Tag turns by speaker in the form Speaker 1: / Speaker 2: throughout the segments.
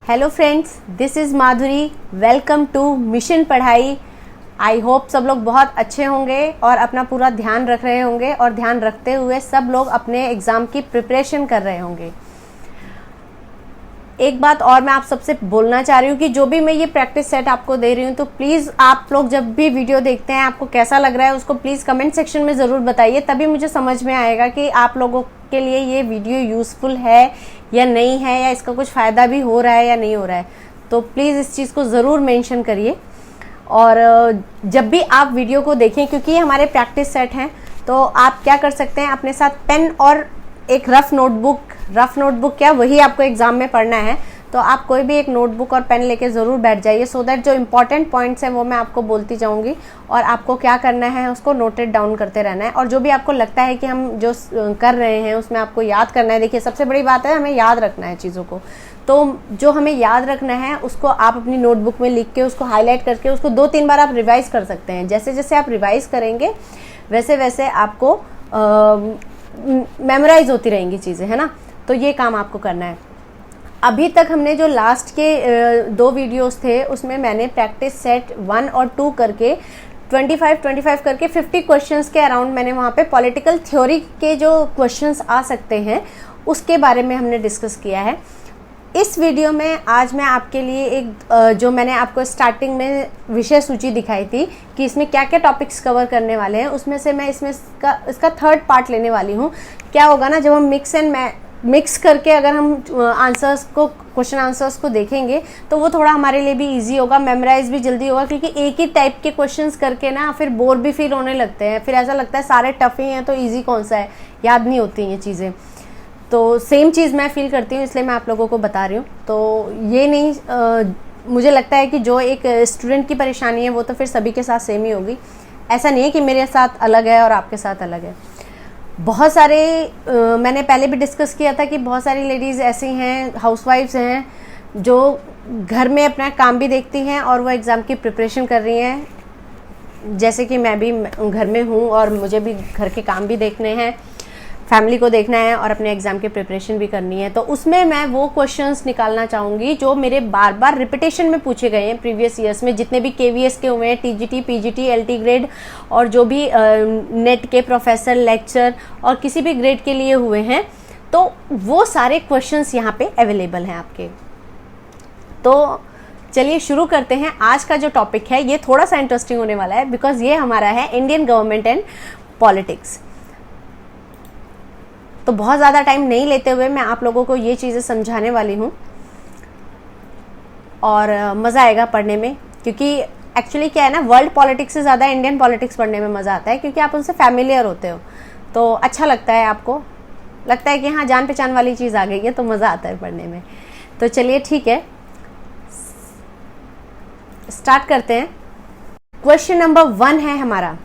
Speaker 1: Hello friends, this is Madhuri. Welcome to mission Padhai. I hope सब लोग बहुत अच्छे होंगे और अपना पूरा ध्यान रख रहे होंगे और ध्यान रखते हुए सब लोग अपने एग्ज़ाम की प्रिपरेशन कर रहे होंगे। एक बात और मैं आप सबसे बोलना चाह रही हूँ कि जो भी मैं ये प्रैक्टिस सेट आपको दे रही हूँ तो प्लीज़ आप लोग जब भी वीडियो देखते हैं आपको कैसा लग रहा है उसको प्लीज़ कमेंट सेक्शन में ज़रूर बताइए, तभी मुझे समझ में आएगा कि आप लोगों के लिए ये वीडियो यूज़फुल है या नहीं है, या इसका कुछ फ़ायदा भी हो रहा है या नहीं हो रहा है। तो प्लीज़ इस चीज़ को ज़रूर मेंशन करिए। और जब भी आप वीडियो को देखें, क्योंकि ये हमारे प्रैक्टिस सेट हैं, तो आप क्या कर सकते हैं, अपने साथ पेन और एक रफ नोटबुक क्या वही आपको एग्जाम में पढ़ना है, तो आप कोई भी एक नोटबुक और पेन लेके ज़रूर बैठ जाइए, सो दैट जो इंपॉर्टेंट पॉइंट्स हैं वो मैं आपको बोलती जाऊंगी और आपको क्या करना है उसको नोटेड डाउन करते रहना है। और जो भी आपको लगता है कि हम जो कर रहे हैं उसमें आपको याद करना है, देखिए सबसे बड़ी बात है हमें याद रखना है चीज़ों को, तो जो हमें याद रखना है उसको आप अपनी नोटबुक में लिख के उसको हाईलाइट करके उसको 2-3 बार आप रिवाइज़ कर सकते हैं। जैसे जैसे आप रिवाइज़ करेंगे वैसे वैसे आपको मेमोराइज होती रहेंगी चीज़ें, है ना। तो ये काम आपको करना है। अभी तक हमने जो लास्ट के 2 वीडियोस थे उसमें मैंने प्रैक्टिस सेट 1 और 2 करके 25 करके 50 क्वेश्चंस के अराउंड मैंने वहाँ पे पॉलिटिकल थ्योरी के जो क्वेश्चंस आ सकते हैं उसके बारे में हमने डिस्कस किया है। इस वीडियो में आज मैं आपके लिए एक जो मैंने आपको स्टार्टिंग में विषय सूची दिखाई थी कि इसमें क्या क्या टॉपिक्स कवर करने वाले हैं, उसमें से मैं इसका थर्ड पार्ट लेने वाली हूँ। क्या होगा ना, जब हम मिक्स करके अगर हम क्वेश्चन आंसर्स को देखेंगे तो वो थोड़ा हमारे लिए भी इजी होगा, मेमोराइज भी जल्दी होगा, क्योंकि एक ही टाइप के क्वेश्चंस करके ना फिर बोर भी फील होने लगते हैं, फिर ऐसा लगता है सारे टफ ही हैं तो इजी कौन सा है, याद नहीं होती ये चीज़ें। तो सेम चीज़ मैं फील करती हूँ, इसलिए मैं आप लोगों को बता रही हूँ। तो ये नहीं मुझे लगता है कि जो एक स्टूडेंट की परेशानी है वो तो फिर सभी के साथ सेम ही होगी। ऐसा नहीं है कि मेरे साथ अलग है और आपके साथ अलग है। बहुत सारे मैंने पहले भी डिस्कस किया था कि बहुत सारी लेडीज़ ऐसी हैं, हाउसवाइफ्स हैं, जो घर में अपना काम भी देखती हैं और वो एग्ज़ाम की प्रिपरेशन कर रही हैं। जैसे कि मैं भी घर में हूँ और मुझे भी घर के काम भी देखने हैं, फैमिली को देखना है और अपने एग्ज़ाम की प्रिपरेशन भी करनी है। तो उसमें मैं वो क्वेश्चंस निकालना चाहूँगी जो मेरे बार बार रिपीटेशन में पूछे गए हैं प्रीवियस ईयर्स में, जितने भी KVS के हुए हैं, TGT, PGT, LT ग्रेड और जो भी नेट के प्रोफेसर, लेक्चर और किसी भी ग्रेड के लिए हुए हैं, तो वो सारे क्वेश्चंस यहाँ पे अवेलेबल हैं आपके। तो चलिए शुरू करते हैं। आज का जो टॉपिक है ये थोड़ा सा इंटरेस्टिंग होने वाला है, बिकॉज ये हमारा है इंडियन गवर्नमेंट एंड पॉलिटिक्स। तो बहुत ज़्यादा टाइम नहीं लेते हुए मैं आप लोगों को ये चीज़ें समझाने वाली हूँ और मज़ा आएगा पढ़ने में, क्योंकि एक्चुअली क्या है ना, वर्ल्ड पॉलिटिक्स से ज़्यादा इंडियन पॉलिटिक्स पढ़ने में मज़ा आता है, क्योंकि आप उनसे फैमिलियर होते हो तो अच्छा लगता है, आपको लगता है कि हाँ जान पहचान वाली चीज़ आ गई है, तो मज़ा आता है पढ़ने में। तो चलिए ठीक है, स्टार्ट करते हैं। क्वेश्चन नंबर 1 है हमारा।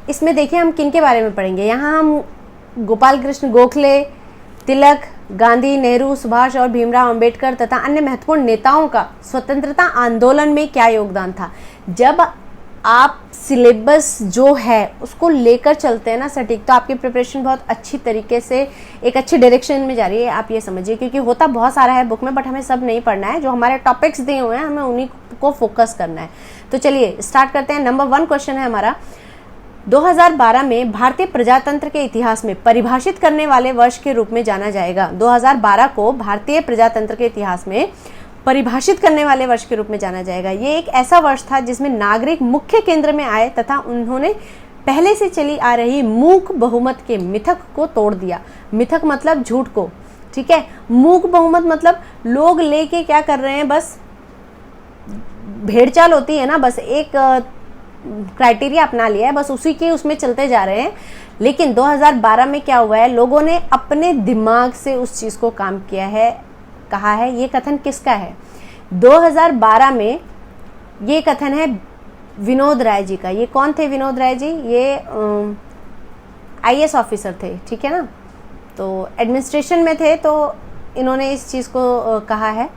Speaker 1: इसमें देखिए हम किन के बारे में पढ़ेंगे। यहाँ हम गोपाल कृष्ण गोखले, तिलक, गांधी, नेहरू, सुभाष और भीमराव अंबेडकर तथा अन्य महत्वपूर्ण नेताओं का स्वतंत्रता आंदोलन में क्या योगदान था। जब आप सिलेबस जो है उसको लेकर चलते हैं ना सटीक, तो आपकी प्रिपरेशन बहुत अच्छी तरीके से एक अच्छी डायरेक्शन में जा रही है, आप ये समझिए। क्योंकि होता बहुत सारा है बुक में, बट हमें सब नहीं पढ़ना है, जो हमारे टॉपिक्स दिए हुए हैं हमें उन्हीं को फोकस करना है। तो चलिए स्टार्ट करते हैं। नंबर 1 क्वेश्चन है हमारा, 2012 में भारतीय प्रजातंत्र के इतिहास में परिभाषित करने वाले वर्ष के रूप में जाना जाएगा। 2012 को भारतीय प्रजातंत्र के इतिहास में परिभाषित करने वाले वर्ष के रूप में जाना जाएगा। ये एक ऐसा वर्ष था जिसमें नागरिक मुख्य केंद्र में आए तथा उन्होंने पहले से चली आ रही मूक बहुमत के मिथक को तोड़ दिया। मिथक मतलब झूठ को, ठीक है। मूक बहुमत मतलब लोग लेके क्या कर रहे हैं, बस भेड़चाल होती है ना, बस एक क्राइटेरिया अपना लिया है, बस उसी के उसमें चलते जा रहे हैं। लेकिन 2012 में क्या हुआ है, लोगों ने अपने दिमाग से उस चीज़ को काम किया है, कहा है। ये कथन किसका है? 2012 में ये कथन है विनोद राय जी का। ये कौन थे विनोद राय जी? ये IAS ऑफिसर थे, ठीक है ना। तो एडमिनिस्ट्रेशन में थे, तो इन्होंने इस चीज़ को कहा है।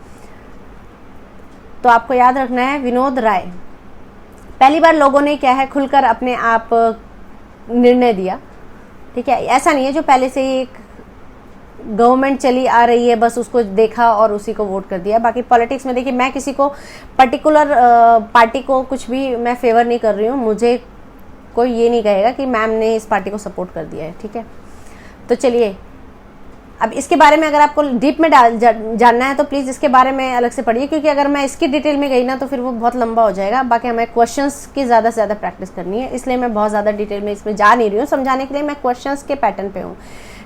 Speaker 1: तो आपको याद रखना है विनोद राय। पहली बार लोगों ने क्या है खुलकर अपने आप निर्णय दिया, ठीक है। ऐसा नहीं है जो पहले से ही एक गवर्नमेंट चली आ रही है बस उसको देखा और उसी को वोट कर दिया। बाकी पॉलिटिक्स में देखिए मैं किसी को पर्टिकुलर पार्टी को कुछ भी मैं फेवर नहीं कर रही हूँ, मुझे कोई ये नहीं कहेगा कि मैम ने इस पार्टी को सपोर्ट कर दिया है, ठीक है। तो चलिए अब इसके बारे में अगर आपको डीप में जानना है तो प्लीज़ इसके बारे में अलग से पढ़िए, क्योंकि अगर मैं इसकी डिटेल में गई ना तो फिर वो बहुत लंबा हो जाएगा। बाकी हमें क्वेश्चंस की ज़्यादा से ज़्यादा प्रैक्टिस करनी है, इसलिए मैं बहुत ज़्यादा डिटेल में इसमें जा नहीं रही हूँ, समझाने के लिए मैं क्वेश्चंस के पैटर्न पे हूँ।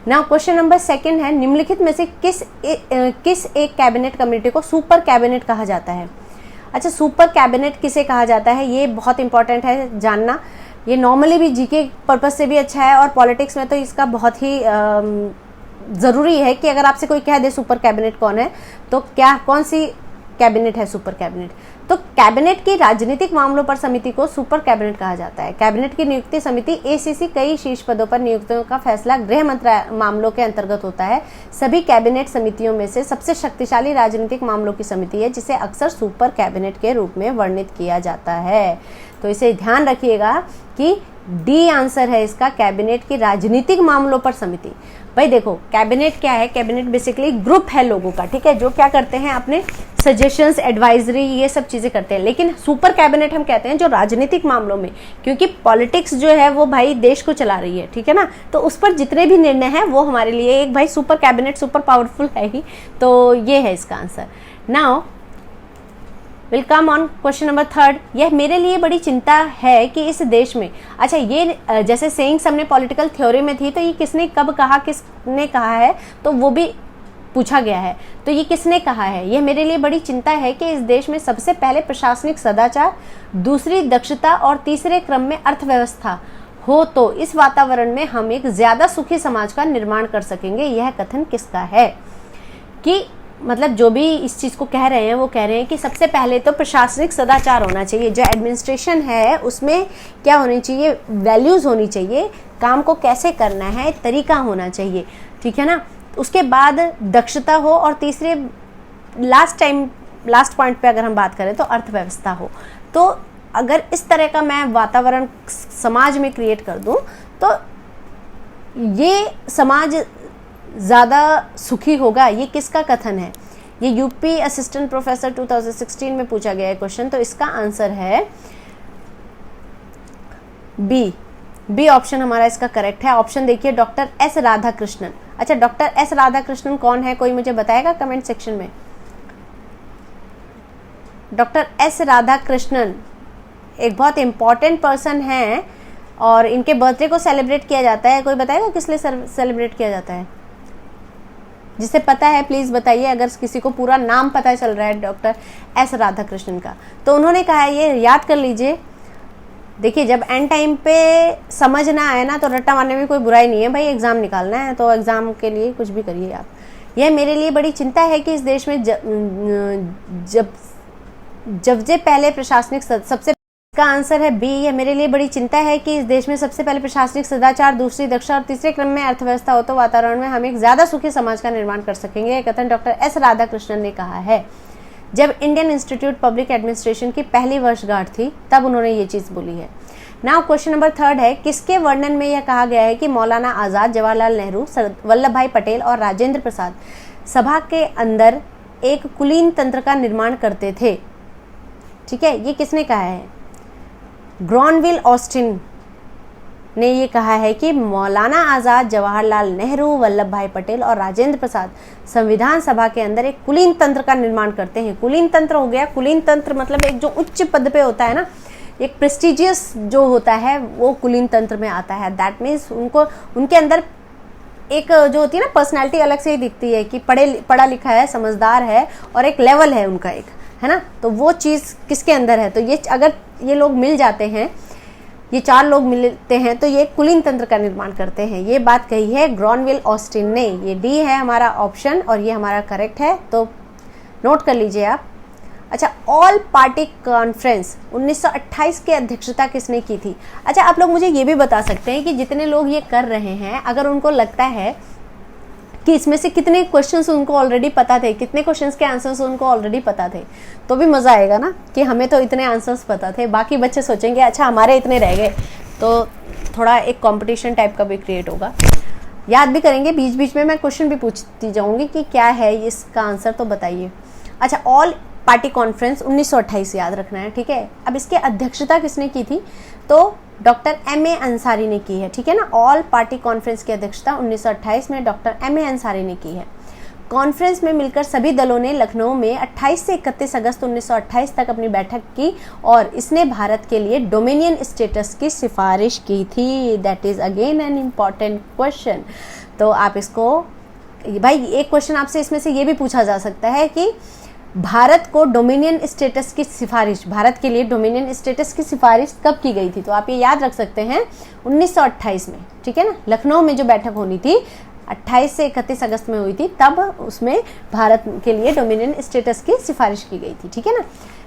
Speaker 1: नाउ क्वेश्चन नंबर 2 है, निम्नलिखित में से किस एक कैबिनेट कमेटी को सुपर कैबिनेट कहा जाता है। अच्छा, सुपर कैबिनेट किसे कहा जाता है ये बहुत इंपॉर्टेंट है जानना। ये नॉर्मली भी जीके पर्पज से भी अच्छा है और पॉलिटिक्स में तो इसका बहुत ही ज़रूरी है कि अगर आपसे कोई कह दे सुपर कैबिनेट कौन है तो कौन सी कैबिनेट है सुपर कैबिनेट। तो कैबिनेट की राजनीतिक मामलों पर समिति को सुपर कैबिनेट कहा जाता है। कैबिनेट की नियुक्ति समिति एसीसी कई शीर्ष पदों पर नियुक्तियों का फैसला गृह मंत्रालय मामलों के अंतर्गत होता है। सभी कैबिनेट समितियों में से सबसे शक्तिशाली राजनीतिक मामलों की समिति है, जिसे अक्सर सुपर कैबिनेट के रूप में वर्णित किया जाता है। तो इसे ध्यान रखिएगा कि डी आंसर है इसका, कैबिनेट की राजनीतिक मामलों पर समिति। भाई देखो कैबिनेट क्या है, कैबिनेट बेसिकली ग्रुप है लोगों का, ठीक है, जो क्या करते हैं अपने सजेशंस, एडवाइजरी, ये सब चीजें करते हैं। लेकिन सुपर कैबिनेट हम कहते हैं जो राजनीतिक मामलों में, क्योंकि पॉलिटिक्स जो है वो भाई देश को चला रही है, ठीक है ना, तो उस पर जितने भी निर्णय हैं वो हमारे लिए एक भाई सुपर कैबिनेट सुपर पावरफुल है ही। तो ये है इसका answer. Now will come on question number 3। यह मेरे लिए बड़ी चिंता है कि इस देश में, अच्छा ये जैसे सेइंग्स हमने पॉलिटिकल थ्योरी में थी, तो ये किसने कब कहा, किसने कहा है, तो वो भी पूछा गया है। तो ये किसने कहा है, यह मेरे लिए बड़ी चिंता है कि इस देश में सबसे पहले प्रशासनिक सदाचार, दूसरी दक्षता और तीसरे क्रम में अर्थव्यवस्था हो तो इस वातावरण में हम एक ज्यादा सुखी समाज का निर्माण कर सकेंगे। यह कथन किसका है? कि मतलब जो भी इस चीज़ को कह रहे हैं वो कह रहे हैं कि सबसे पहले तो प्रशासनिक सदाचार होना चाहिए, जो एडमिनिस्ट्रेशन है उसमें क्या होनी चाहिए, वैल्यूज़ होनी चाहिए, काम को कैसे करना है तरीका होना चाहिए, ठीक है ना। उसके बाद दक्षता हो और तीसरे लास्ट पॉइंट पे अगर हम बात करें तो अर्थव्यवस्था हो। तो अगर इस तरह का मैं वातावरण समाज में क्रिएट कर दूं तो ये समाज ज़्यादा सुखी होगा। ये किसका कथन है? ये यूपी असिस्टेंट प्रोफेसर 2016 में पूछा गया है क्वेश्चन। तो इसका आंसर है बी ऑप्शन हमारा इसका करेक्ट है। ऑप्शन देखिए डॉक्टर एस राधाकृष्णन। अच्छा, डॉक्टर एस राधाकृष्णन कौन है, कोई मुझे बताएगा कमेंट सेक्शन में? डॉक्टर एस राधाकृष्णन एक बहुत इंपॉर्टेंट पर्सन है और इनके बर्थडे को सेलिब्रेट किया जाता है। कोई बताएगा किस लिए सेलिब्रेट किया जाता है? जिसे पता है प्लीज बताइए, अगर किसी को पूरा नाम पता चल रहा है डॉक्टर एस राधाकृष्णन का। तो उन्होंने कहा है, ये याद कर लीजिए। देखिए जब एंड टाइम पे समझ ना आए ना तो रट्टा मारने में कोई बुराई नहीं है भाई, एग्जाम निकालना है तो एग्जाम के लिए कुछ भी करिए आप। यह मेरे लिए बड़ी चिंता है कि इस देश में जब पहले प्रशासनिक सबसे, इसका आंसर है बी। यह मेरे लिए बड़ी चिंता है कि इस देश में सबसे पहले प्रशासनिक सदाचार, दूसरी दक्षता और तीसरे क्रम में अर्थव्यवस्था हो तो वातावरण में हम एक ज्यादा सुखी समाज का निर्माण कर सकेंगे। यह कथन डॉक्टर एस राधाकृष्णन ने कहा है जब इंडियन इंस्टीट्यूट पब्लिक एडमिनिस्ट्रेशन की पहली वर्षगांठ थी, तब उन्होंने ये चीज बोली है। नाउ क्वेश्चन नंबर 3 है, किसके वर्णन में यह कहा गया है कि मौलाना आजाद, जवाहरलाल नेहरू, वल्लभ भाई पटेल और राजेंद्र प्रसाद सभा के अंदर एक कुलीन तंत्र का निर्माण करते थे? ठीक है, ये किसने कहा है? ग्रॉनविल ऑस्टिन ने ये कहा है कि मौलाना आजाद, जवाहरलाल नेहरू, वल्लभ भाई पटेल और राजेंद्र प्रसाद संविधान सभा के अंदर एक कुलीन तंत्र का निर्माण करते हैं। कुलीन तंत्र हो गया, कुलीन तंत्र मतलब एक जो उच्च पद पे होता है ना, एक प्रेस्टिजियस जो होता है वो कुलीन तंत्र में आता है। दैट मीन्स उनके अंदर एक जो होती है ना पर्सनैलिटी अलग से ही दिखती है कि पढ़ा लिखा है, समझदार है और एक लेवल है उनका, एक है ना। तो वो चीज़ किसके अंदर है? तो ये अगर ये लोग मिल जाते हैं, ये 4 लोग मिलते हैं तो ये कुलीन तंत्र का निर्माण करते हैं। ये बात कही है ग्रॉनविल ऑस्टिन ने। ये डी है हमारा ऑप्शन और ये हमारा करेक्ट है, तो नोट कर लीजिए आप। अच्छा, ऑल पार्टी कॉन्फ्रेंस 1928 की अध्यक्षता किसने की थी? अच्छा, आप लोग मुझे ये भी बता सकते हैं कि जितने लोग ये कर रहे हैं, अगर उनको लगता है कि इसमें से कितने क्वेश्चंस उनको ऑलरेडी पता थे, कितने क्वेश्चंस के आंसर्स उनको ऑलरेडी पता थे, तो भी मज़ा आएगा ना कि हमें तो इतने आंसर्स पता थे, बाकी बच्चे सोचेंगे अच्छा हमारे इतने रह गए, तो थोड़ा एक कंपटीशन टाइप का भी क्रिएट होगा। याद भी करेंगे, बीच बीच में मैं क्वेश्चन भी पूछती जाऊंगी कि क्या है इसका आंसर, तो बताइए। अच्छा, ऑल पार्टी कॉन्फ्रेंस 1928 याद रखना है, ठीक है। अब इसकी अध्यक्षता किसने की थी, तो डॉक्टर M.A. अंसारी ने की है, ठीक है ना। ऑल पार्टी कॉन्फ्रेंस की अध्यक्षता 1928 में डॉक्टर M.A. अंसारी ने की है। कॉन्फ्रेंस में मिलकर सभी दलों ने लखनऊ में 28 से 31 अगस्त 1928 तक अपनी बैठक की और इसने भारत के लिए डोमिनियन स्टेटस की सिफारिश की थी। That is again an important question. तो आप इसको, भाई एक क्वेश्चन आपसे इसमें से ये भी पूछा जा सकता है कि भारत को डोमिनियन स्टेटस की सिफारिश, भारत के लिए डोमिनियन स्टेटस की सिफारिश कब की गई थी, तो आप ये याद रख सकते हैं 1928 में, ठीक है ना। लखनऊ में जो बैठक होनी थी 28 से 31 अगस्त में हुई थी, तब उसमें भारत के लिए डोमिनियन स्टेटस की सिफारिश की गई थी, ठीक है ना।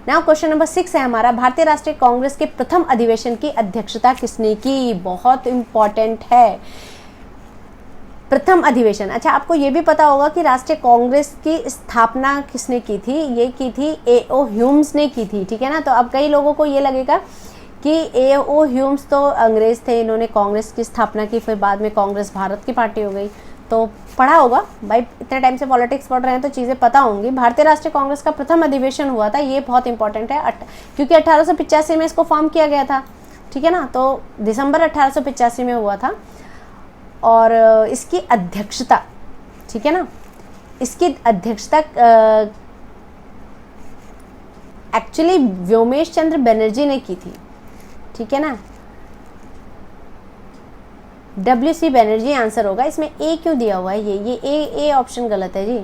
Speaker 1: नाउ क्वेश्चन नंबर 6 है हमारा, भारतीय राष्ट्रीय कांग्रेस के प्रथम अधिवेशन की अध्यक्षता किसने की, बहुत इंपॉर्टेंट है प्रथम अधिवेशन। अच्छा, आपको ये भी पता होगा कि राष्ट्रीय कांग्रेस की स्थापना किसने की थी, ये की थी A.O. ह्यूम्स ने की थी, ठीक है ना। तो अब कई लोगों को ये लगेगा कि A.O. ह्यूम्स तो अंग्रेज थे, इन्होंने कांग्रेस की स्थापना की, फिर बाद में कांग्रेस भारत की पार्टी हो गई, तो पढ़ा होगा भाई, इतने टाइम से पॉलिटिक्स पढ़ रहे हैं तो चीज़ें पता होंगी। भारतीय राष्ट्रीय कांग्रेस का प्रथम अधिवेशन हुआ था, ये बहुत इंपॉर्टेंट है, क्योंकि 1885 में इसको फॉर्म किया गया था, ठीक है ना। तो दिसंबर 1885 में हुआ था और इसकी अध्यक्षता, ठीक है ना, इसकी अध्यक्षता एक्चुअली व्योमेश चंद्र बनर्जी ने की थी, ठीक है ना। W.C. बनर्जी आंसर होगा। इसमें ए क्यों दिया हुआ है, ये ए ऑप्शन गलत है जी।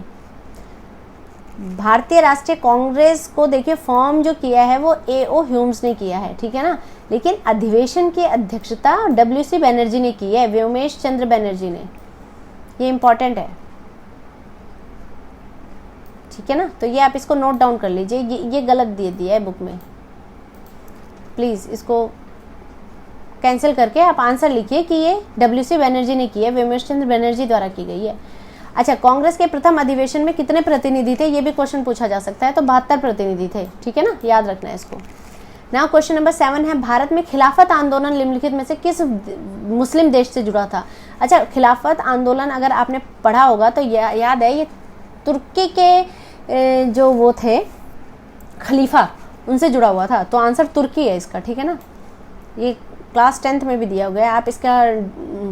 Speaker 1: भारतीय राष्ट्रीय कांग्रेस को देखिए फॉर्म जो किया है वो A.O. ह्यूम्स ने किया है, ठीक है ना, लेकिन अधिवेशन की अध्यक्षता W.C. बनर्जी ने की है, व्योमेश चंद्र बनर्जी ने। ये इंपॉर्टेंट है, ठीक है ना। तो ये आप इसको नोट डाउन कर लीजिए, ये गलत दे दिया है बुक में, प्लीज इसको कैंसिल करके आप आंसर लिखिए कि ये W.C. बनर्जी ने की है, व्योमेश चंद्र बनर्जी द्वारा की गई है। अच्छा, कांग्रेस के प्रथम अधिवेशन में कितने प्रतिनिधि थे, ये भी क्वेश्चन पूछा जा सकता है, तो 72 प्रतिनिधि थे, ठीक है ना, याद रखना है इसको। नाउ क्वेश्चन नंबर 7 है, भारत में खिलाफत आंदोलन निम्नलिखित में से किस मुस्लिम देश से जुड़ा था। अच्छा, खिलाफत आंदोलन अगर आपने पढ़ा होगा तो याद है, ये तुर्की के जो वो थे खलीफा, उनसे जुड़ा हुआ था, तो आंसर तुर्की है इसका, ठीक है ना। ये क्लास 10th में भी दिया गया है, आप इसका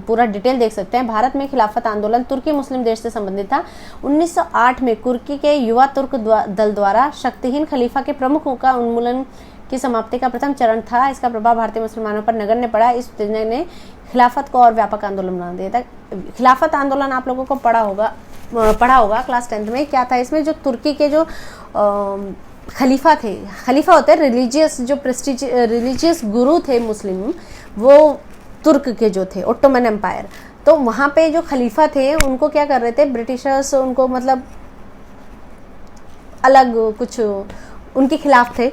Speaker 1: पूरा डिटेल देख सकते हैं। भारत में खिलाफत आंदोलन तुर्की मुस्लिम देश से संबंधित था। 1908 में तुर्की के युवा तुर्क दल द्वारा शक्तिहीन खलीफा के प्रमुखों का उन्मूलन की समाप्ति का प्रथम चरण था। इसका प्रभाव भारतीय मुसलमानों पर नगण्य पड़ा। इस निर्णय ने खिलाफत को और व्यापक आंदोलन बना दिया था। खिलाफत आंदोलन आप लोगों को पढ़ा होगा क्लास 10th में। क्या था इसमें, जो तुर्की के जो खलीफा थे, खलीफा होते हैं रिलीजियस, जो रिलीजियस गुरु थे मुस्लिम, वो तुर्क के जो थे, ओटोमन एम्पायर, तो वहाँ पे जो खलीफा थे उनको क्या कर रहे थे ब्रिटिशर्स, उनको मतलब अलग कुछ उनके खिलाफ थे।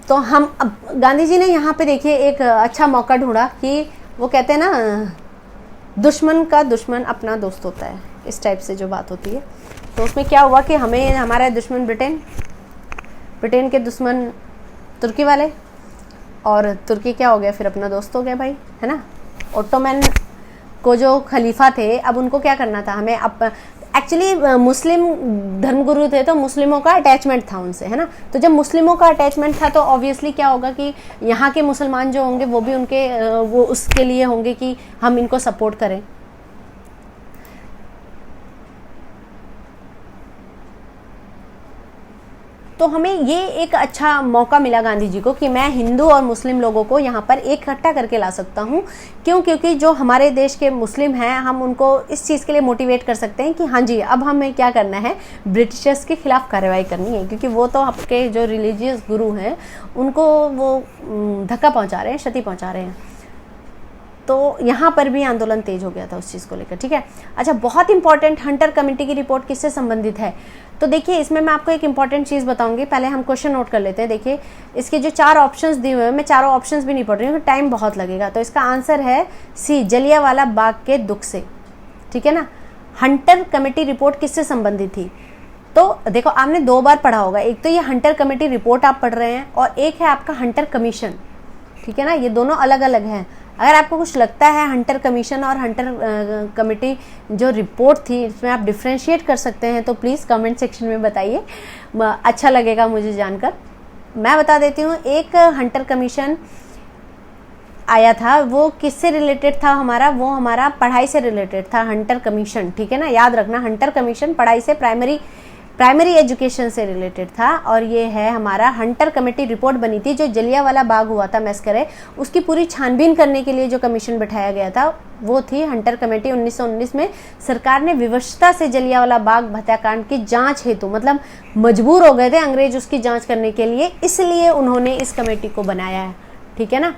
Speaker 1: तो हम अब गांधी जी ने यहाँ पे देखिए एक अच्छा मौका ढूंढा कि वो कहते हैं ना, दुश्मन का दुश्मन अपना दोस्त होता है, इस टाइप से जो बात होती है। तो उसमें क्या हुआ कि हमें हमारा दुश्मन ब्रिटेन के दुश्मन तुर्की वाले, और तुर्की क्या हो गया फिर अपना दोस्त हो गया भाई, है ना। ओटोमन को जो खलीफा थे, अब उनको क्या करना था, हमें अब एक्चुअली मुस्लिम धर्मगुरु थे तो मुस्लिमों का अटैचमेंट था उनसे, है ना। तो जब मुस्लिमों का अटैचमेंट था तो ऑब्वियसली क्या होगा कि यहाँ के मुसलमान जो होंगे वो भी उनके वो उसके लिए होंगे कि हम इनको सपोर्ट करें। तो हमें ये एक अच्छा मौका मिला गांधी जी को कि मैं हिंदू और मुस्लिम लोगों को यहाँ पर इकट्ठा करके ला सकता हूँ। क्यों? क्योंकि जो हमारे देश के मुस्लिम हैं, हम उनको इस चीज़ के लिए मोटिवेट कर सकते हैं कि हाँ जी, अब हमें क्या करना है, ब्रिटिशर्स के खिलाफ कार्रवाई करनी है, क्योंकि वो तो आपके जो रिलीजियस गुरु हैं उनको वो धक्का पहुँचा रहे हैं, क्षति पहुँचा रहे हैं। तो यहाँ पर भी आंदोलन तेज हो गया था उस चीज़ को लेकर, ठीक है। अच्छा, बहुत इंपॉर्टेंट, हंटर कमेटी की रिपोर्ट किससे संबंधित है? तो देखिए इसमें मैं आपको एक इंपॉर्टेंट चीज़ बताऊंगी, पहले हम क्वेश्चन नोट कर लेते हैं। देखिए इसके जो 4 ऑप्शंस दिए हुए हैं, मैं चारों ऑप्शंस भी नहीं पढ़ रही हूँ, टाइम बहुत लगेगा। तो इसका आंसर है सी, जलियांवाला बाग के दुख से, ठीक है ना। हंटर कमेटी रिपोर्ट किससे संबंधित थी? तो देखो आपने 2 बार पढ़ा होगा, एक तो ये हंटर कमेटी रिपोर्ट आप पढ़ रहे हैं और एक है आपका हंटर कमीशन, ठीक है ना। ये दोनों अलग अलग हैं। अगर आपको कुछ लगता है हंटर कमीशन और हंटर कमेटी जो रिपोर्ट थी इसमें आप डिफ्रेंशिएट कर सकते हैं तो प्लीज़ कमेंट सेक्शन में बताइए, अच्छा लगेगा मुझे जानकर। मैं बता देती हूँ, एक हंटर कमीशन आया था, वो किससे रिलेटेड था हमारा, वो हमारा पढ़ाई से रिलेटेड था, हंटर कमीशन, ठीक है ना, याद रखना, हंटर कमीशन पढ़ाई से प्राइमरी एजुकेशन से रिलेटेड था। और ये है हमारा हंटर कमेटी रिपोर्ट बनी थी जो जलियांवाला बाग हुआ था मैस्करे, उसकी पूरी छानबीन करने के लिए जो कमीशन बैठाया गया था वो थी हंटर कमेटी। 1919 में सरकार ने विवशता से जलियांवाला बाग हत्याकांड की जांच हेतु, मतलब मजबूर हो गए थे अंग्रेज उसकी जांच करने के लिए, इसलिए उन्होंने इस कमेटी को बनाया है, ठीक है ना।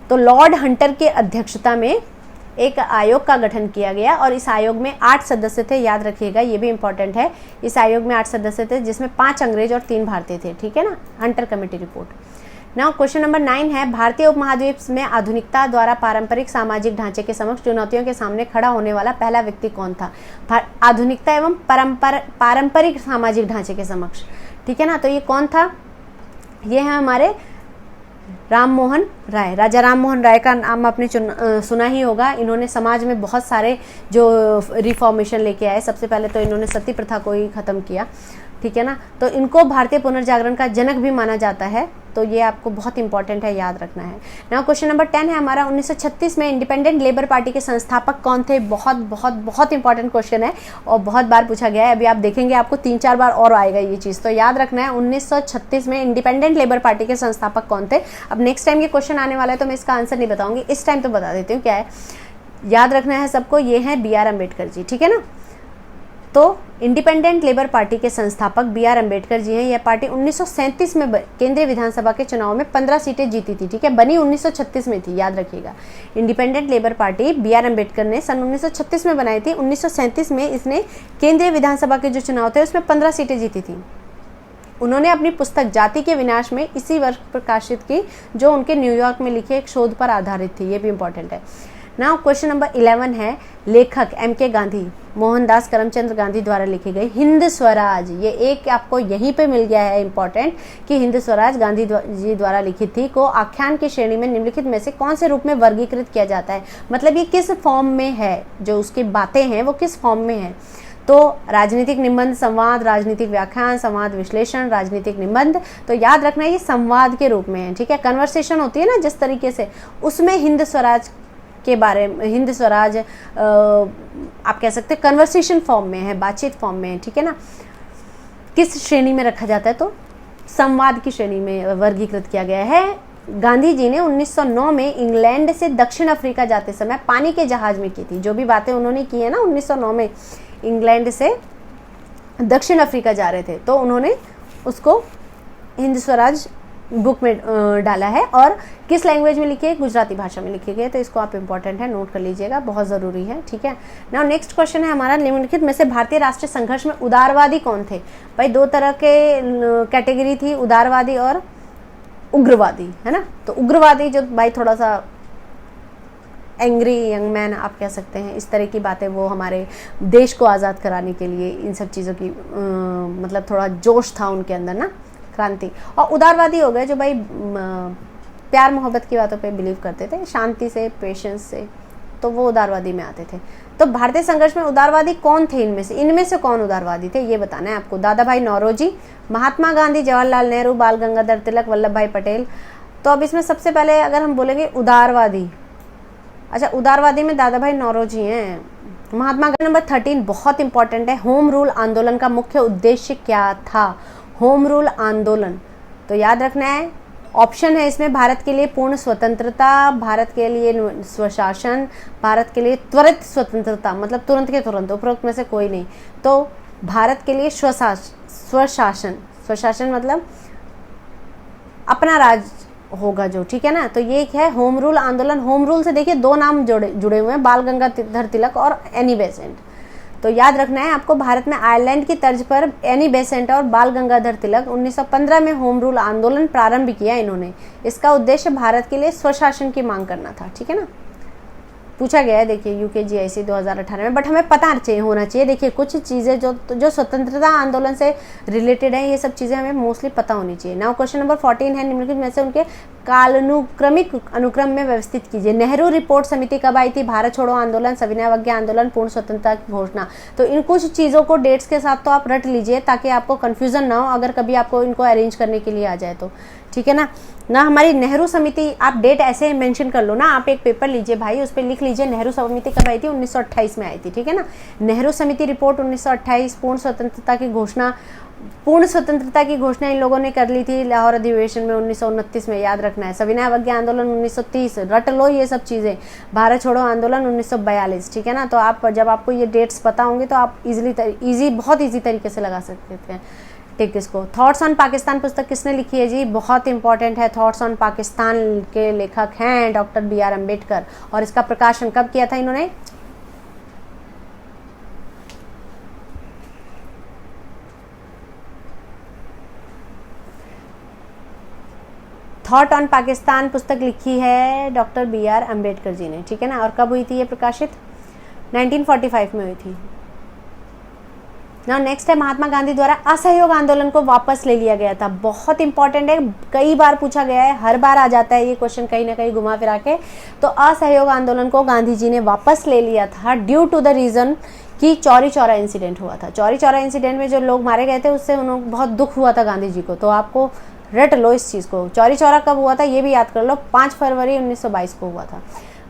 Speaker 1: तो लॉर्ड हंटर की अध्यक्षता में एक आयोग का गठन किया गया और इस आयोग में 8 सदस्य थे, याद रखिएगा ये भी इंपॉर्टेंट है। इस आयोग में 8 सदस्य थे जिसमें 5 अंग्रेज और 3 भारतीय थे, ठीक है ना, Hunter committee report. Now question number 9 है, भारतीय उपमहाद्वीप में आधुनिकता द्वारा पारंपरिक सामाजिक ढांचे के समक्ष चुनौतियों के सामने खड़ा होने वाला पहला व्यक्ति कौन था? आधुनिकता एवं पारंपरिक सामाजिक ढांचे के समक्ष, ठीक है ना, तो ये कौन था? ये है हमारे राम मोहन राय। राजा राम मोहन राय का नाम आपने सुना ही होगा। इन्होंने समाज में बहुत सारे जो रिफॉर्मेशन लेके आए। सबसे पहले तो इन्होंने सती प्रथा को ही ख़त्म किया, ठीक है ना, तो इनको भारतीय पुनर्जागरण का जनक भी माना जाता है, तो ये आपको बहुत इंपॉर्टेंट है, याद रखना है। नाउ क्वेश्चन नंबर 10 है हमारा, 1936 में इंडिपेंडेंट लेबर पार्टी के संस्थापक कौन थे? बहुत बहुत बहुत इंपॉर्टेंट क्वेश्चन है और बहुत बार पूछा गया है। अभी आप देखेंगे आपको 3-4 बार और आएगा ये चीज़, तो याद रखना है 1936 में इंडिपेंडेंट लेबर पार्टी के संस्थापक कौन थे। अब नेक्स्ट टाइम ये क्वेश्चन आने वाला है तो मैं इसका आंसर नहीं बताऊंगी, इस टाइम तो बता देती हूँ क्या है, याद रखना है सबको, ये है BR अम्बेडकर जी, ठीक है ना। तो इंडिपेंडेंट लेबर पार्टी के संस्थापक BR अम्बेडकर जी हैं। यह पार्टी 1937 में केंद्रीय विधानसभा के चुनाव में 15 सीटें जीती थी, ठीक है, बनी 1936 में थी, याद रखिएगा। Independent labour party BR Ambedkar ने सन 1936 में बनाई थी, 1937 में इसने केंद्रीय विधानसभा के जो चुनाव थे उसमें 15 सीटें जीती थी। उन्होंने अपनी पुस्तक जाति के विनाश में इसी वर्ष प्रकाशित की, जो उनके न्यूयॉर्क में लिखे एक शोध पर आधारित थी, ये भी इंपॉर्टेंट है। नाउ क्वेश्चन नंबर 11 है, लेखक MK गांधी, मोहनदास करमचंद गांधी द्वारा लिखी गई हिंद स्वराज, ये एक आपको यहीं पे मिल गया है इंपॉर्टेंट कि हिंद स्वराज गांधी जी द्वारा लिखित थी, को आख्यान की श्रेणी में निम्नलिखित में से कौन से रूप में वर्गीकृत किया जाता है? मतलब ये किस फॉर्म में है, जो उसकी बातें हैं वो किस फॉर्म में है? तो राजनीतिक निबंध, संवाद, राजनीतिक व्याख्यान, संवाद विश्लेषण, राजनीतिक निबंध। तो याद रखना ये संवाद के रूप में है, ठीक है, कन्वर्सेशन होती है ना जिस तरीके से, उसमें हिंद स्वराज के बारे में, हिंद स्वराज आप कह सकते हैं कन्वर्सेशन फॉर्म में है, बातचीत फॉर्म में है, ठीक है ना। किस श्रेणी में रखा जाता है? तो संवाद की श्रेणी में वर्गीकृत किया गया है। गांधी जी ने 1909 में इंग्लैंड से दक्षिण अफ्रीका जाते समय पानी के जहाज में की थी, जो भी बातें उन्होंने की है ना, 1909 में इंग्लैंड से दक्षिण अफ्रीका जा रहे थे, तो उन्होंने उसको हिंद स्वराज बुक में डाला है। और किस लैंग्वेज में लिखी है? गुजराती भाषा में लिखी गई है, तो इसको आप इंपॉर्टेंट है, नोट कर लीजिएगा, बहुत ज़रूरी है, ठीक है। नाउ नेक्स्ट क्वेश्चन है हमारा, निम्नलिखित में से भारतीय राष्ट्रीय संघर्ष में उदारवादी कौन थे? भाई 2 तरह के कैटेगरी थी, उदारवादी और उग्रवादी, है ना। तो उग्रवादी जो भाई थोड़ा सा एंग्री यंग मैन आप कह सकते हैं, इस तरह की बातें, वो हमारे देश को आज़ाद कराने के लिए इन सब चीज़ों की मतलब थोड़ा जोश था उनके अंदर ना, क्रांति। और उदारवादी हो गए जो भाई प्यार मोहब्बत की बातों पे बिलीव करते थे, शांति से, पेशेंस से, तो वो उदारवादी में आते थे। तो भारतीय संघर्ष में उदारवादी कौन थे? इनमें से कौन उदारवादी थे ये बताना है आपको। दादा भाई नौरोजी, महात्मा गांधी, जवाहरलाल नेहरू, बाल गंगाधर तिलक, वल्लभ भाई पटेल। तो अब इसमें सबसे पहले अगर हम बोलेंगे उदारवादी, अच्छा उदारवादी में दादा भाई नौरोजी हैं। महात्मा गांधी। नंबर 13 बहुत इंपॉर्टेंट है, होम रूल आंदोलन का मुख्य उद्देश्य क्या था? होम रूल आंदोलन, तो याद रखना है, ऑप्शन है इसमें, भारत के लिए पूर्ण स्वतंत्रता, भारत के लिए स्वशासन, भारत के लिए त्वरित स्वतंत्रता, मतलब तुरंत के तुरंत, उपरोक्त में से कोई नहीं। तो भारत के लिए स्वशासन, स्वशासन मतलब अपना राज होगा जो, ठीक है ना। तो ये है होम रूल आंदोलन। होम रूल से देखिए 2 नाम जुड़े हुए हैं, बाल गंगाधर तिलक और एनी बेसेंट। तो याद रखना है आपको, भारत में आयरलैंड की तर्ज पर एनी बेसेंट और बाल गंगाधर तिलक 1915 में होम रूल आंदोलन प्रारंभ किया इन्होंने। इसका उद्देश्य भारत के लिए स्वशासन की मांग करना था, ठीक है ना। पूछा गया है देखिए UKGIC 2018 में, बट हमें पता होना चाहिए। देखिए कुछ चीज़ें जो स्वतंत्रता आंदोलन से रिलेटेड है, ये सब चीज़ें हमें मोस्टली पता होनी चाहिए। नाउ क्वेश्चन नंबर 14 है, निम्नलिखित में से उनके कालानुक्रमिक अनुक्रम में व्यवस्थित कीजिए। नेहरू रिपोर्ट समिति कब आई थी? भारत छोड़ो आंदोलन, सविनय अवज्ञा आंदोलन, पूर्ण स्वतंत्रता की घोषणा। तो इन कुछ चीज़ों को डेट्स के साथ तो आप रट लीजिए ताकि आपको कन्फ्यूजन ना हो अगर कभी आपको इनको अरेंज करने के लिए आ जाए तो, ठीक है ना। हमारी नेहरू समिति, आप डेट ऐसे मेंशन कर लो ना, आप एक पेपर लीजिए भाई, उस पर लिख लीजिए नेहरू समिति कब आई थी? 1928 में आई थी, ठीक है ना। नेहरू समिति रिपोर्ट 1928, पूर्ण स्वतंत्रता की घोषणा, पूर्ण स्वतंत्रता की घोषणा इन लोगों ने कर ली थी लाहौर अधिवेशन में 1929 में, याद रखना है। सविनय अवज्ञा आंदोलन 1930, रट लो ये सब चीज़ें। भारत छोड़ो आंदोलन 1942, ठीक है ना। तो आप जब आपको ये डेट्स पता होंगे तो आप बहुत ईजी तरीके से लगा सकते हैं टिक इसको। थॉट्स ऑन पाकिस्तान पुस्तक किसने लिखी है जी? बहुत इंपॉर्टेंट है। थॉट्स ऑन पाकिस्तान के लेखक हैं डॉक्टर BR अम्बेडकर, और इसका प्रकाशन कब किया था इन्होंने? थॉट ऑन पाकिस्तान पुस्तक लिखी है डॉक्टर BR अम्बेडकर जी ने, ठीक है ना। और कब हुई थी ये प्रकाशित? 1945 में हुई थी। नाउ नेक्स्ट है, महात्मा गांधी द्वारा असहयोग आंदोलन को वापस ले लिया गया था। बहुत इंपॉर्टेंट है, कई बार पूछा गया है, हर बार आ जाता है ये क्वेश्चन कहीं ना कहीं घुमा फिरा के। तो असहयोग आंदोलन को गांधी जी ने वापस ले लिया था ड्यू टू द रीजन कि चौरी चौरा इंसिडेंट हुआ था। चौरी चौरा इंसिडेंट में जो लोग मारे गए थे उससे उन्हें बहुत दुख हुआ था गांधी जी को। तो आपको रट लो इस चीज़ को। चौरी चौरा कब हुआ था ये भी याद कर लो, 5 फरवरी 1922 को हुआ था।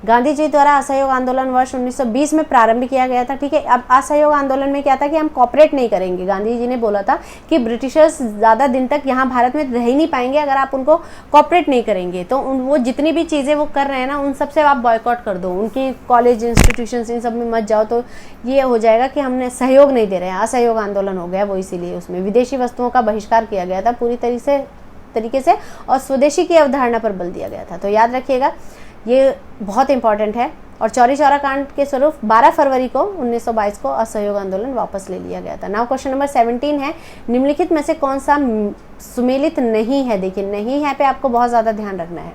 Speaker 1: गांधी जी द्वारा असहयोग आंदोलन वर्ष 1920 में प्रारंभ किया गया था, ठीक है। अब असहयोग आंदोलन में क्या था कि हम कॉपरेट नहीं करेंगे। गांधी जी ने बोला था कि ब्रिटिशर्स ज़्यादा दिन तक यहाँ भारत में रह ही नहीं पाएंगे अगर आप उनको कॉपरेट नहीं करेंगे। तो वो जितनी भी चीज़ें वो कर रहे हैं ना, उन सब से आप बॉयकॉट कर दो। उनकी कॉलेज इंस्टीट्यूशंस इन सब में मत जाओ, तो ये हो जाएगा कि हमने सहयोग नहीं दे रहे हैं। असहयोग आंदोलन हो गया वो, इसीलिए उसमें विदेशी वस्तुओं का बहिष्कार किया गया था पूरी तरीके से और स्वदेशी की अवधारणा पर बल दिया गया था। तो याद रखिएगा, ये बहुत इंपॉर्टेंट है। और चौरी चौरा कांड के स्वरूप 12 फरवरी को 1922 को असहयोग आंदोलन वापस ले लिया गया था। नाउ क्वेश्चन नंबर 17 है, निम्नलिखित में से कौन सा सुमेलित नहीं है? देखिए, नहीं है पे आपको बहुत ज़्यादा ध्यान रखना है।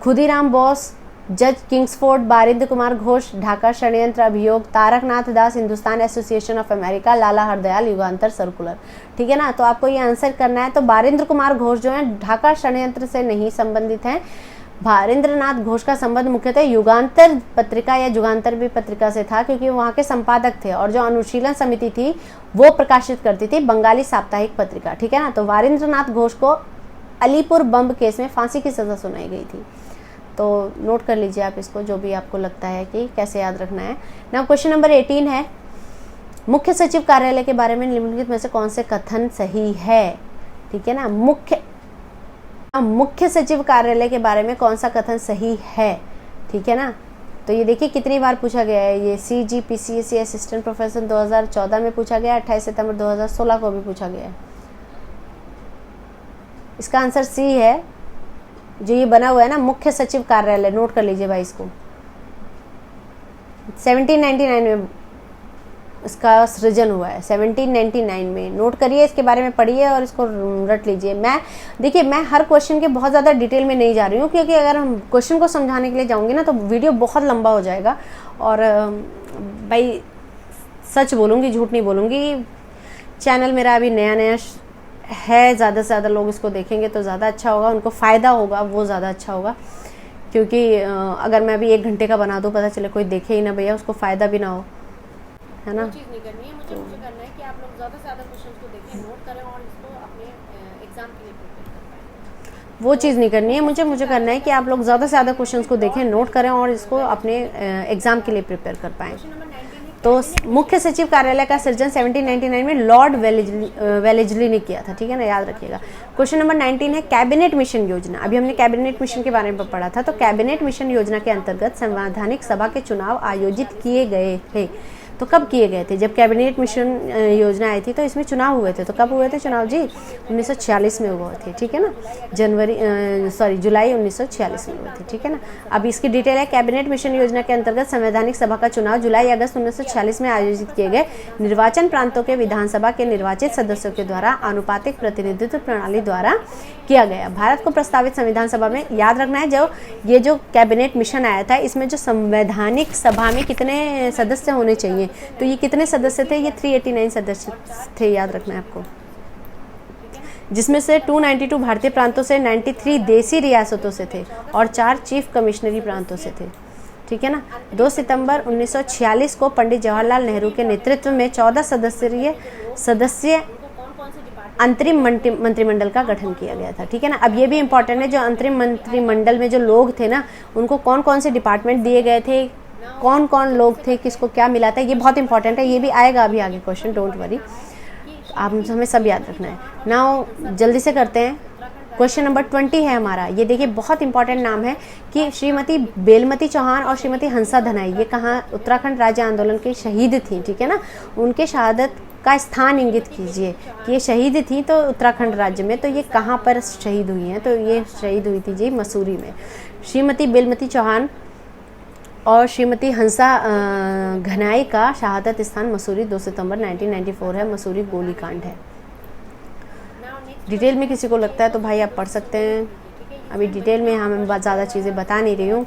Speaker 1: खुदीराम बोस, जज किंग्सफोर्ड, बारिंद्र कुमार घोष, ढाका षड्यंत्र अभियोग, Taraknath Das, Hindustan association of America, Lala Hardayal, Yugantar circular, ठीक है ना। तो आपको ये आंसर करना है। तो बारिंद्र कुमार घोष जो है ढाका षड्यंत्र से नहीं संबंधित हैं। बारिंद्रनाथ घोष का संबंध मुख्यतः युगांतर पत्रिका या जुगांतर भी पत्रिका से था, क्योंकि वहाँ के संपादक थे, और जो अनुशीलन समिति थी वो प्रकाशित करती थी बंगाली साप्ताहिक पत्रिका, ठीक है ना। तो बारिंद्रनाथ घोष को अलीपुर बम केस में फांसी की सज़ा सुनाई गई थी। तो नोट कर लीजिए आप इसको, जो भी आपको लगता है कि कैसे याद रखना है। नाउ क्वेश्चन नंबर 18 है, मुख्य सचिव कार्यालय के बारे में निम्नलिखित में से कौन से कथन सही है? ठीक है ना, मुख्य सचिव कार्यालय के बारे में कौन सा कथन सही है? ठीक है ना। तो ये देखिए कितनी बार पूछा गया है। ये CGPCSC असिस्टेंट प्रोफेसर 2014 में पूछा गया, 28 सितंबर 2016 को भी पूछा गया है। इसका आंसर C है, जो ये बना हुआ है ना मुख्य सचिव कार्यालय, नोट कर लीजिए भाई इसको। 1799 में इसका सृजन हुआ है, 1799 में। नोट करिए, इसके बारे में पढ़िए और इसको रट लीजिए। मैं हर क्वेश्चन के बहुत ज़्यादा डिटेल में नहीं जा रही हूँ, क्योंकि अगर हम क्वेश्चन को समझाने के लिए जाऊँगी ना तो वीडियो बहुत लंबा हो जाएगा। और भाई सच बोलूँगी, झूठ नहीं बोलूँगी, चैनल मेरा अभी नया है। ज़्यादा से ज़्यादा लोग इसको देखेंगे तो ज़्यादा अच्छा होगा, उनको फ़ायदा होगा, वो ज़्यादा अच्छा होगा। क्योंकि अगर मैं अभी 1 घंटे का बना दूँ, पता चले कोई देखे ही ना भैया, उसको फ़ायदा भी ना हो, है ना।
Speaker 2: चीज़ नहीं करनी है मुझे करना है कि आप लोग ज़्यादा से ज़्यादा क्वेश्चंस को देखें, नोट करें और इसको अपने एग्जाम के लिए प्रिपेयर कर पाएं।
Speaker 1: वो चीज़ नहीं करनी है मुझे करना है कि आप लोग ज़्यादा से ज़्यादा क्वेश्चंस को देखें, नोट करें और इसको अपने एग्जाम के लिए प्रिपेयर कर पाएँ। तो मुख्य सचिव कार्यालय का सृजन 1799 में लॉर्ड वेलेजली ने किया था, ठीक है ना, याद रखिएगा। क्वेश्चन नंबर 19 है, कैबिनेट मिशन योजना। अभी हमने कैबिनेट मिशन के बारे में पढ़ा था। तो कैबिनेट मिशन योजना के अंतर्गत संवैधानिक सभा के चुनाव आयोजित किए गए थे। तो कब किए गए थे? जब कैबिनेट मिशन योजना आई थी तो इसमें चुनाव हुए थे। तो कब हुए थे चुनाव जी? 1946 में हुए थे, ठीक है ना। जुलाई 1946 में हुए थे, ठीक है ना। अब इसकी डिटेल है, कैबिनेट मिशन योजना के अंतर्गत संवैधानिक सभा का चुनाव जुलाई अगस्त 1946 में आयोजित किए गए निर्वाचन प्रांतों के विधानसभा के निर्वाचित सदस्यों के द्वारा आनुपातिक प्रतिनिधित्व प्रणाली द्वारा किया गया। भारत को प्रस्तावित संविधान सभा में, याद रखना है, जो कैबिनेट मिशन आया था, इसमें जो संवैधानिक सभा में कितने सदस्य होने चाहिए, तो ये कितने सदस्य थे? ये 389 सदस्य थे, याद रखना है आपको। जिसमें से 292 भारतीय प्रांतों से, 93 देसी रियासतों से थे और 4 चीफ कमिश्नरी प्रांतों से थे। ठीक है ना। 2 सितंबर 1946 को पंडित जवाहरलाल नेहरू के नेतृत्व में 14 सदस्य अंतरिम मंत्रिमंडल का गठन किया गया था। ठीक है ना। अब ये भी इम्पोर्टेंट है, जो अंतरिम मंत्रिमंडल में जो लोग थे ना, उनको कौन कौन से डिपार्टमेंट दिए गए थे, कौन कौन लोग थे, किसको क्या मिला था, ये बहुत इंपॉर्टेंट है। ये भी आएगा अभी आगे क्वेश्चन, डोंट वरी, आप हमें सब याद रखना है। नाउ जल्दी से करते हैं। क्वेश्चन नंबर 20 है हमारा। ये देखिए बहुत इंपॉर्टेंट नाम है कि श्रीमती बेलमती चौहान और श्रीमती हंसा धनाई, ये कहाँ उत्तराखंड राज्य आंदोलन की शहीद थी। ठीक है ना। उनके शहादत का स्थान इंगित कीजिए कि ये शहीद थी तो उत्तराखंड राज्य में, तो ये कहाँ पर शहीद हुई हैं, तो ये शहीद हुई थी जी मसूरी में। श्रीमती बेलमती चौहान और श्रीमती हंसा घनाई का शहादत स्थान मसूरी 2 सितंबर 1994 है। मसूरी गोलीकांड है। डिटेल में किसी को लगता है तो भाई आप पढ़ सकते हैं, अभी डिटेल में हम बहुत ज़्यादा चीज़ें बता नहीं रही हूँ।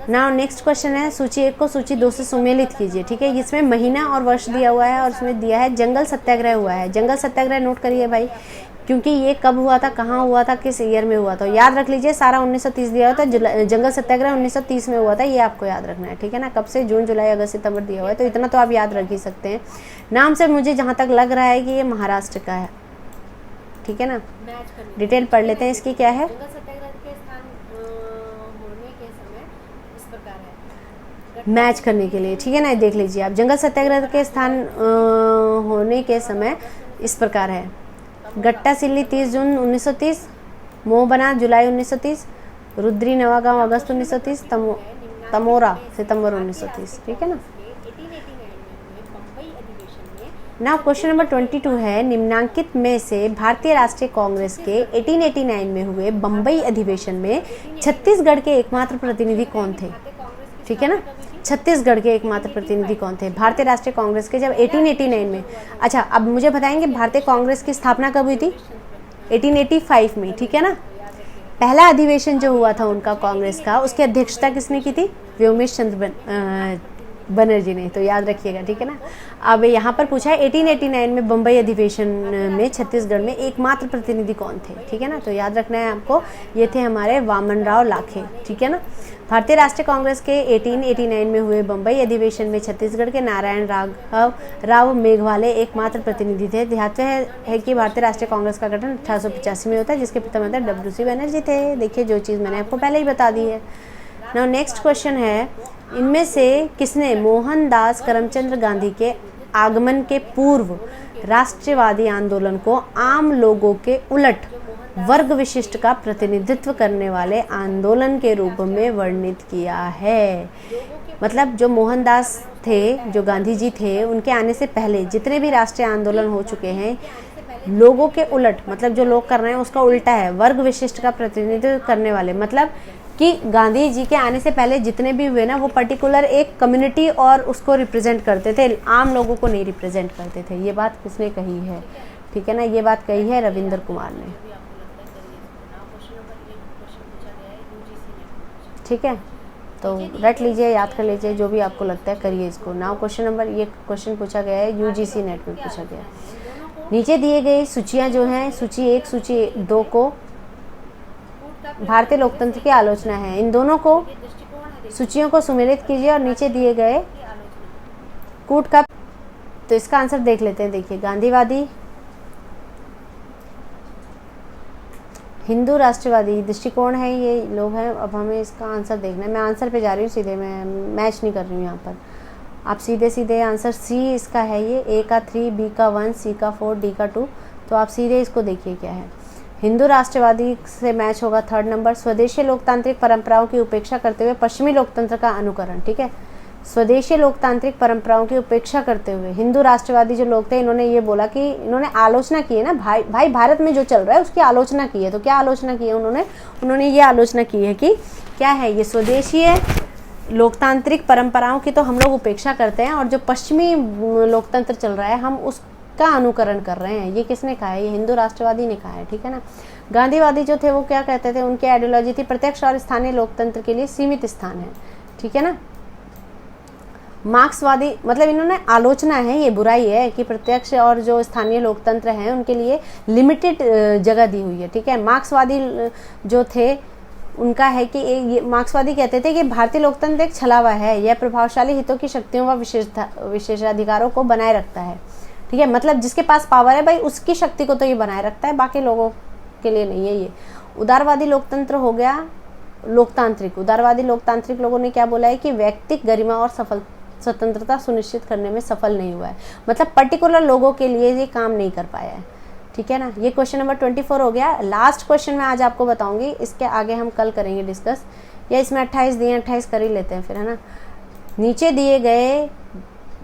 Speaker 1: नाउ नेक्स्ट क्वेश्चन है, सूची 1 को सूची 2 से सुमेलित कीजिए। ठीक है। इसमें महीना और वर्ष दिया हुआ है और इसमें दिया है जंगल सत्याग्रह हुआ है। जंगल सत्याग्रह नोट करिए भाई, क्योंकि ये कब हुआ था, कहाँ हुआ था, किस ईयर में हुआ था, याद रख लीजिए। सारा 1930 दिया हुआ था, जंगल सत्याग्रह 1930 में हुआ था, ये आपको याद रखना है। ठीक है ना। कब से, जून जुलाई अगस्त सितंबर दिया हुआ है, तो इतना तो आप याद रख ही सकते हैं। नाम से मुझे जहाँ तक लग रहा है कि ये महाराष्ट्र का है। ठीक है ना। डिटेल पढ़ लेते हैं इसकी क्या है। मैच करने के लिए, ठीक है ना, देख लीजिए आप। जंगल सत्याग्रह के स्थान होने के समय इस प्रकार है। गट्टा सिल्ली 30 जून 1930, मोहबना जुलाई 1930, रुद्री नवागांव अगस्त 1930, तमोरा सितंबर 1930। ठीक है ना। नाउ क्वेश्चन नंबर 22 है, निम्नांकित में से भारतीय राष्ट्रीय कांग्रेस के 1889 में हुए बम्बई अधिवेशन में छत्तीसगढ़ के एकमात्र प्रतिनिधि कौन थे। ठीक है ना। छत्तीसगढ़ के एकमात्र प्रतिनिधि कौन थे भारतीय राष्ट्रीय कांग्रेस के, जब 1889 में। अच्छा, अब मुझे बताएंगे भारतीय कांग्रेस की स्थापना कब हुई थी। 1885 में। ठीक है ना। पहला अधिवेशन जो हुआ था उनका कांग्रेस का, उसकी अध्यक्षता किसने की थी, व्योमेश चंद्र बनर्जी ने, तो याद रखिएगा। ठीक है ना। अब यहाँ पर पूछा है 1889 में बम्बई अधिवेशन में छत्तीसगढ़ में एकमात्र प्रतिनिधि कौन थे। ठीक है ना। तो याद रखना है आपको, ये थे हमारे वामनराव लाखे। ठीक है ना। भारतीय राष्ट्रीय कांग्रेस के 1889 में हुए बम्बई अधिवेशन में छत्तीसगढ़ के नारायण राव मेघवाले एकमात्र प्रतिनिधि थे। ध्यान है कि भारतीय राष्ट्रीय कांग्रेस का गठन 1885 में होता है, जिसके प्रथम अध्यक्ष डब्ल्यू.सी. बनर्जी थे। देखिए जो चीज़ मैंने आपको पहले ही बता दी है। नाउ नेक्स्ट क्वेश्चन है, इनमें से किसने मोहनदास करमचंद गांधी के आगमन के पूर्व राष्ट्रवादी आंदोलन को आम लोगों के उलट वर्ग विशिष्ट का प्रतिनिधित्व करने वाले आंदोलन के रूप में वर्णित किया है। मतलब जो मोहनदास थे, जो गांधी जी थे, उनके आने से पहले जितने भी राष्ट्रीय आंदोलन हो चुके हैं, लोगों के उलट, मतलब जो लोग कर रहे हैं उसका उल्टा है, वर्ग विशिष्ट का प्रतिनिधित्व करने वाले। मतलब कि गांधी जी के आने से पहले जितने भी हुए ना, वो पर्टिकुलर एक कम्युनिटी और उसको रिप्रेजेंट करते थे, आम लोगों को नहीं रिप्रेजेंट करते थे। ये बात किसने कही है। ठीक है ना। ये बात कही है रविंद्र कुमार ने। ठीक है। तो रट लीजिए, याद कर लीजिए, जो भी आपको लगता है करिए इसको। नाउ क्वेश्चन नंबर, ये क्वेश्चन पूछा गया है यूजीसी नेट में पूछा गया। नीचे दिए गई सूचियां जो हैं, सूची 1 सूची 2 को भारतीय लोकतंत्र की आलोचना है। इन दोनों को सूचियों को सुमेलित कीजिए और नीचे दिए गए कूट का, तो इसका आंसर देख लेते हैं। देखिए, गांधीवादी, हिंदू राष्ट्रवादी दृष्टिकोण है, ये लोग हैं। अब हमें इसका आंसर देखना है। मैं आंसर पे जा रही हूँ सीधे, मैं मैच नहीं कर रही हूँ यहाँ पर। आप सीधे सीधे आंसर सी इसका है, ये ए का 3, बी का 1, सी का 4, डी का 2। तो आप सीधे इसको देखिए क्या है। हिंदू राष्ट्रवादी से मैच होगा 3rd नंबर, स्वदेशी लोकतांत्रिक परंपराओं की उपेक्षा करते हुए पश्चिमी लोकतंत्र का अनुकरण। ठीक है। स्वदेशी लोकतांत्रिक परंपराओं की उपेक्षा करते हुए हिंदू राष्ट्रवादी जो लोग थे, इन्होंने ये बोला कि इन्होंने आलोचना की है ना, भाई भारत में जो चल रहा है उसकी आलोचना की है। तो क्या आलोचना की है उन्होंने ये आलोचना की है कि क्या है, ये स्वदेशी है, लोकतांत्रिक परंपराओं की तो हम लोग उपेक्षा करते हैं, और जो पश्चिमी लोकतंत्र चल रहा है हम उसका अनुकरण कर रहे हैं। ये किसने कहा है, ये हिंदू राष्ट्रवादी ने कहा है। ठीक है ना। गांधीवादी जो थे वो क्या कहते थे, उनकी आइडियोलॉजी थी प्रत्यक्ष और स्थानीय लोकतंत्र के लिए सीमित स्थान है। ठीक है ना। मार्क्सवादी मतलब इन्होंने आलोचना है, ये बुराई है कि प्रत्यक्ष और जो स्थानीय लोकतंत्र हैं उनके लिए लिमिटेड जगह दी हुई है। ठीक है, मार्क्सवादी जो थे उनका है कि ये मार्क्सवादी कहते थे कि भारतीय लोकतंत्र एक छलावा है, यह प्रभावशाली हितों की शक्तियों व विशेषाधिकारों को बनाए रखता है। ठीक है, मतलब जिसके पास पावर है भाई उसकी शक्ति को तो ये बनाए रखता है, बाकी लोगों के लिए नहीं है ये। उदारवादी लोकतंत्र हो गया लोकतांत्रिक। उदारवादी लोकतांत्रिक लोगों ने क्या बोला है कि व्यक्तिगत गरिमा और स्वतंत्रता सुनिश्चित करने में सफल नहीं हुआ है, मतलब पर्टिकुलर लोगों के लिए ये काम नहीं कर पाया है। ठीक है ना, ये क्वेश्चन नंबर 24 हो गया। लास्ट क्वेश्चन मैं आज आपको बताऊंगी, इसके आगे हम कल करेंगे डिस्कस, या इसमें 28 दिए 28 कर ही लेते हैं फिर, है ना। नीचे दिए गए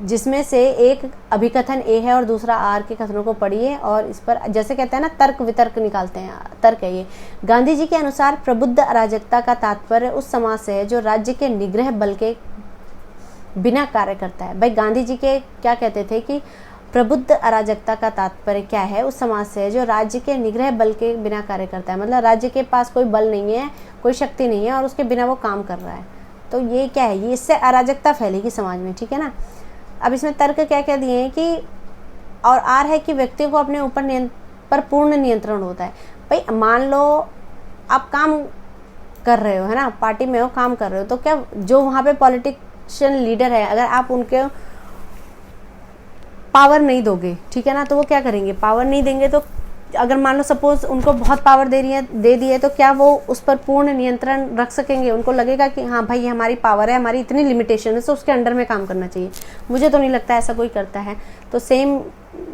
Speaker 1: जिसमें से एक अभिकथन ए है और दूसरा आर के कथनों को पढ़िए और इस पर जैसे कहते हैं ना तर्क वितर्क निकालते हैं, तर्क है ये। गांधी जी के अनुसार प्रबुद्ध अराजकता का तात्पर्य उस समाज से है जो राज्य के निग्रह बल के बिना कार्य करता है। भाई गांधी जी के क्या कहते थे कि प्रबुद्ध अराजकता का तात्पर्य क्या है, उस समाज से है जो राज्य के निग्रह बल के बिना कार्य करता है, मतलब राज्य के पास कोई बल नहीं है, कोई शक्ति नहीं है और उसके बिना वो काम कर रहा है। तो ये क्या है, ये इससे अराजकता फैलेगी समाज में। ठीक है ना। अब इसमें तर्क क्या क्या दिए हैं कि और आर है कि व्यक्तियों को अपने ऊपर पर पूर्ण नियंत्रण होता है। भाई मान लो आप काम कर रहे हो, है ना, पार्टी में हो, काम कर रहे हो, तो क्या जो वहाँ पे पॉलिटिशियन लीडर है अगर आप उनके पावर नहीं दोगे, ठीक है ना, तो वो क्या करेंगे, पावर नहीं देंगे तो अगर मान लो सपोज उनको बहुत पावर दे दी है तो क्या वो उस पर पूर्ण नियंत्रण रख सकेंगे? उनको लगेगा कि हाँ भाई हमारी पावर है, हमारी इतनी लिमिटेशन है तो उसके अंडर में काम करना चाहिए। मुझे तो नहीं लगता ऐसा कोई करता है। तो सेम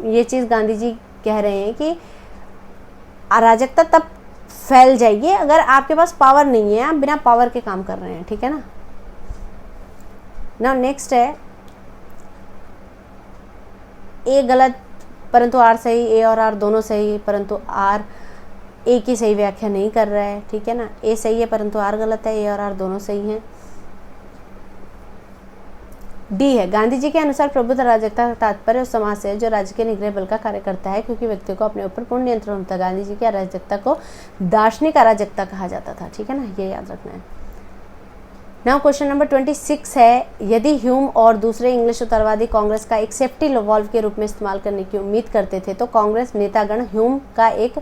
Speaker 1: ये चीज़ गांधी जी कह रहे हैं कि अराजकता तब फैल जाएगी अगर आपके पास पावर नहीं है, आप बिना पावर के काम कर रहे हैं। ठीक है ना। नाउ नेक्स्ट है ए गलत परंतु आर सही, ए और आर दोनों सही परंतु आर ए की सही व्याख्या नहीं कर रहा है। ठीक है ना। ए सही है परंतु आर गलत है, ए और आर दोनों सही हैं। डी है गांधी जी के अनुसार प्रबुद्ध अराजकता का तात्पर्य उस समाज से जो राज्य के निग्रह बल का कार्य करता है क्योंकि व्यक्तियों को अपने ऊपर पूर्ण नियंत्रण होता है। गांधी जी की अराजकता को दार्शनिक अराजकता कहा जाता था। ठीक है ना, ये याद रखना है। नाउ क्वेश्चन नंबर 26 है, यदि ह्यूम और दूसरे इंग्लिश उत्तरवादी कांग्रेस का एक सेफ्टी वॉल्व के रूप में इस्तेमाल करने की उम्मीद करते थे तो कांग्रेस नेतागण ह्यूम का एक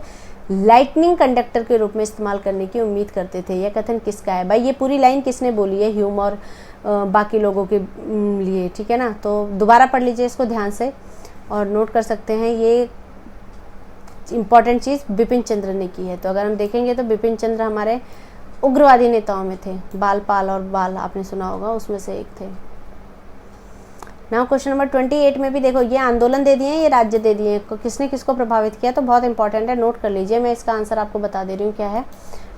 Speaker 1: लाइटनिंग कंडक्टर के रूप में इस्तेमाल करने की उम्मीद करते थे। यह कथन किसका है? भाई ये पूरी लाइन किसने बोली है ह्यूम और बाकी लोगों के लिए? ठीक है ना, तो दोबारा पढ़ लीजिए इसको ध्यान से और नोट कर सकते हैं। ये इंपॉर्टेंट चीज़ बिपिन चंद्र ने की है। तो अगर हम देखेंगे तो बिपिन चंद्र हमारे उग्रवादी नेताओं में थे। बालपाल और बाल आपने सुना होगा, उसमें से एक थे। नाउ क्वेश्चन नंबर 28 में भी देखो ये आंदोलन दे दिए, ये राज्य दे दिए, किसने किसको प्रभावित किया, तो बहुत इंपॉर्टेंट है, नोट कर लीजिए। मैं इसका आंसर आपको बता दे रही हूँ क्या है।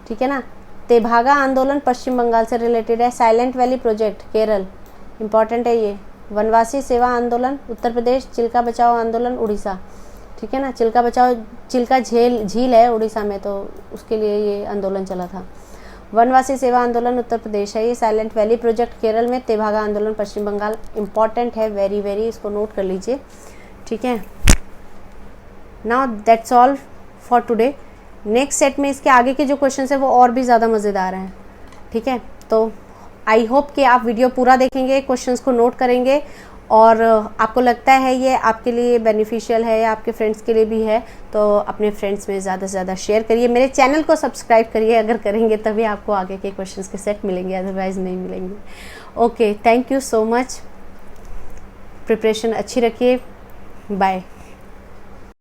Speaker 1: ठीक है ना। तेभागा आंदोलन पश्चिम बंगाल से रिलेटेड है। Silent valley project Kerala, important है ये। वनवासी सेवा आंदोलन उत्तर प्रदेश। चिल्का बचाओ आंदोलन उड़ीसा। ठीक है ना। चिल्का बचाओ, चिल्का झील है उड़ीसा में, तो उसके लिए ये आंदोलन चला था। वनवासी सेवा आंदोलन उत्तर प्रदेश है ये। साइलेंट वैली प्रोजेक्ट केरल में। तेभागा आंदोलन पश्चिम बंगाल। इंपॉर्टेंट है, वेरी वेरी, इसको नोट कर लीजिए। ठीक है। Now that's all for today. Next set में इसके आगे के जो क्वेश्चन है वो और भी ज़्यादा मज़ेदार हैं। ठीक है, तो आई होप कि आप वीडियो पूरा देखेंगे, क्वेश्चंस को नोट करेंगे और आपको लगता है ये आपके लिए बेनिफिशियल है या आपके फ्रेंड्स के लिए भी है तो अपने फ्रेंड्स में ज़्यादा से ज़्यादा शेयर करिए। मेरे चैनल को सब्सक्राइब करिए, अगर करेंगे तभी आपको आगे के क्वेश्चंस के सेट मिलेंगे, अदरवाइज़ नहीं मिलेंगे। Okay, thank you so much. Preparation अच्छी रखिए। बाय।